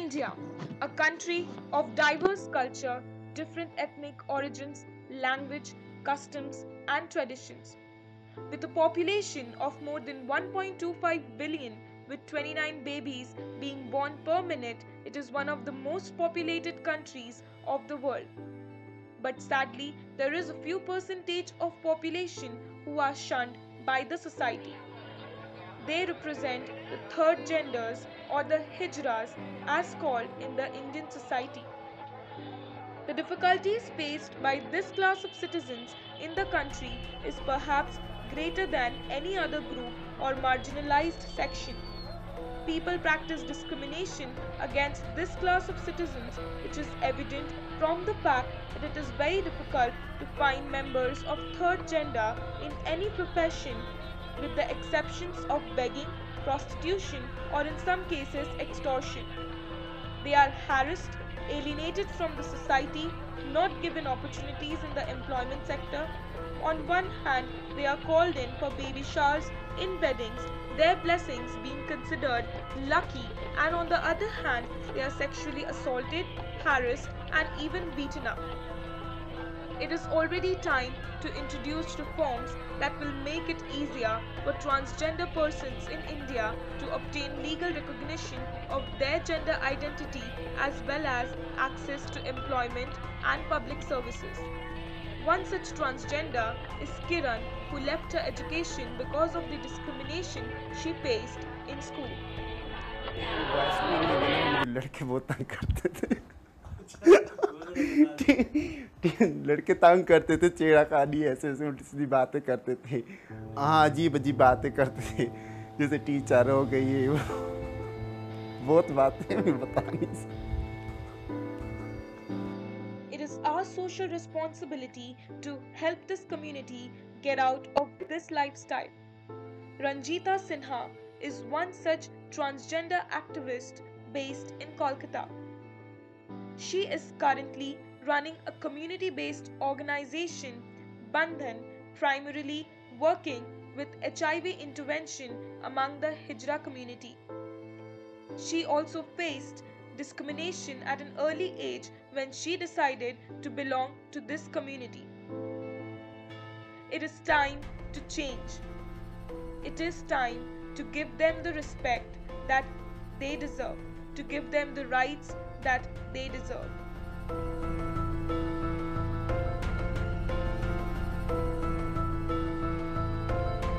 India, a country of diverse culture, different ethnic origins, language, customs, and traditions. With a population of more than 1.25 billion, with 29 babies being born per minute, it is one of the most populated countries of the world. But sadly, there is a few percentage of population who are shunned by the society. They represent the third genders or the hijras as called in the Indian society. The difficulties faced by this class of citizens in the country is perhaps greater than any other group or marginalized section. People practice discrimination against this class of citizens, which is evident from the fact that it is very difficult to find members of third gender in any profession, with the exceptions of begging, prostitution, or in some cases extortion. They are harassed, alienated from the society, not given opportunities in the employment sector. On one hand, they are called in for baby showers in weddings, their blessings being considered lucky, and on the other hand, they are sexually assaulted, harassed, and even beaten up. It is already time to introduce reforms that will make it easier for transgender persons in India to obtain legal recognition of their gender identity as well as access to employment and public services. One such transgender is Kiran, who left her education because of the discrimination she faced in school. Voice में नहीं देना, मुझे लड़के बहुत तंग करते थे। लड़के तंग करते थे, छेड़ा खानी ऐसे ऐसे उल्टी सीधी बातें करते थे। हाँ, अजीब अजीब बातें करते थे, जैसे टीचर हो गई ये बहुत बातें मैं बता नहीं सकता। It is our social responsibility to help this community get out of this lifestyle. Ranjita Sinha is one such transgender activist based in Kolkata. She is currently running a community based organization, Bandhan, primarily working with HIV intervention among the Hijra community. She also faced discrimination at an early age when she decided to belong to this community. It is time to change. It is time to give them the respect that they deserve, to give them the rights that they deserve.